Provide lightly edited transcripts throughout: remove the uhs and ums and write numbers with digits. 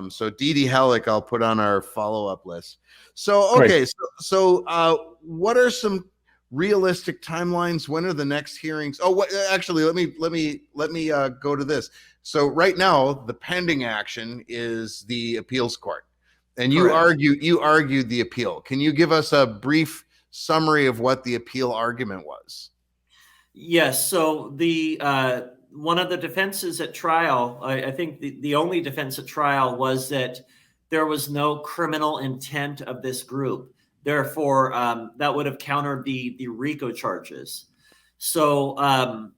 So Dee Dee Hellick, I'll put on our follow-up list. So, Great. okay. So, what are some realistic timelines? When are the next hearings? Oh, what, actually, let me go to this. So right now, the pending action is the appeals court, and Correct. you argued the appeal. Can you give us a brief summary of what the appeal argument was? Yes. So the one of the defenses at trial, I think the only defense at trial was that there was no criminal intent of this group. Therefore, that would have countered the RICO charges. So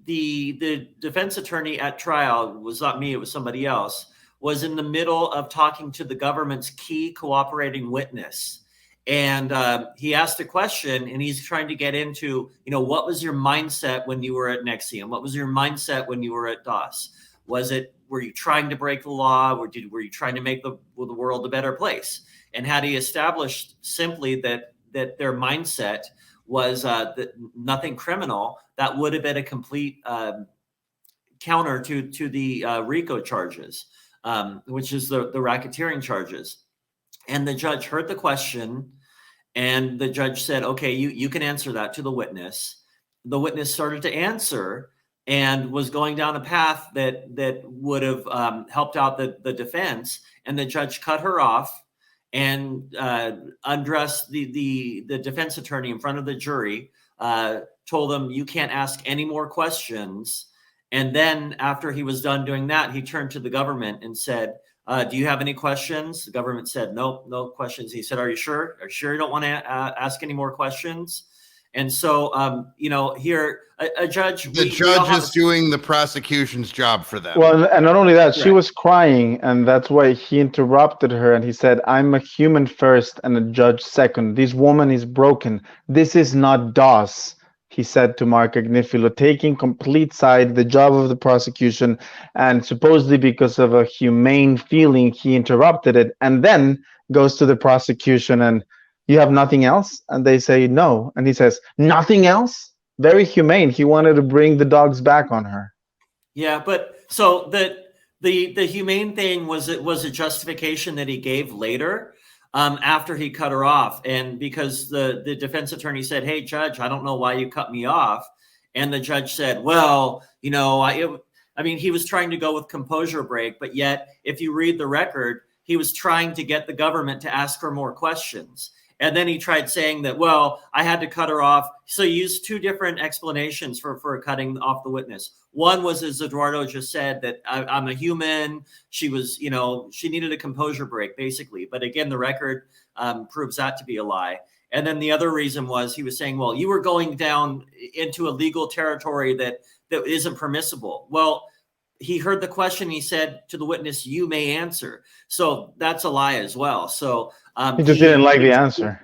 the defense attorney at trial, was not me, it was somebody else, was in the middle of talking to the government's key cooperating witness. And he asked a question, and he's trying to get into, what was your mindset when you were at Nexium? What was your mindset when you were at DOS? Were you trying to break the law? Or were you trying to make the world a better place? And had he established simply that their mindset was that nothing criminal, that would have been a complete counter to the RICO charges, which is the racketeering charges. And the judge heard the question, and the judge said, okay, you can answer that to the witness. The witness started to answer and was going down a path that would have helped out the defense. And the judge cut her off and undressed the defense attorney in front of the jury, told him, you can't ask any more questions. And then after he was done doing that, he turned to the government and said, do you have any questions? The government said, nope, no questions. He said, are you sure? Are you sure you don't want to ask any more questions? And so, here, a judge... The judge is doing the prosecution's job for them. Well, and not only that, she Correct. was crying, and that's why he interrupted her, and he said, I'm a human first and a judge second. This woman is broken. This is not DOS, he said to Mark Agnifilo, taking complete side, the job of the prosecution, and supposedly because of a humane feeling, he interrupted it, and then goes to the prosecution and, you have nothing else? And they say no. And he says, nothing else? Very humane. He wanted to bring the dogs back on her. Yeah, but so the humane thing was a justification that he gave later, after he cut her off. And because the defense attorney said, hey, judge, I don't know why you cut me off. And the judge said, well, I mean, he was trying to go with composure break, but yet if you read the record, he was trying to get the government to ask her more questions. And then he tried saying that, well, I had to cut her off. So he used two different explanations for cutting off the witness. One was, as Eduardo just said, that I'm a human. She was, she needed a composure break, basically. But again, the record proves that to be a lie. And then the other reason was he was saying, well, you were going down into a legal territory that isn't permissible. Well, he heard the question. He said to the witness, you may answer. So that's a lie as well. So he just didn't like the answer.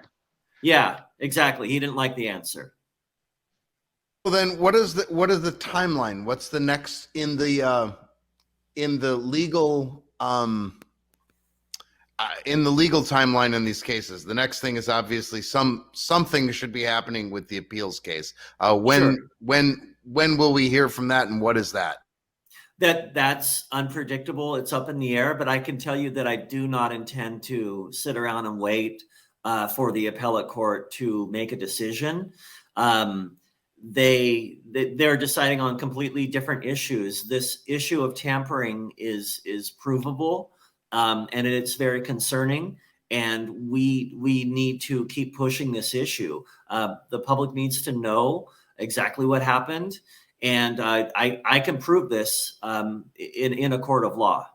Yeah, exactly. He didn't like the answer. Well, then what is the timeline? What's the next in the legal timeline in these cases? The next thing is obviously something should be happening with the appeals case. When will we hear from that, and what is that? That's unpredictable. It's up in the air, but I can tell you that I do not intend to sit around and wait for the appellate court to make a decision. They're deciding on completely different issues. This issue of tampering is provable, and it's very concerning. And we need to keep pushing this issue. The public needs to know exactly what happened. And I can prove this in a court of law.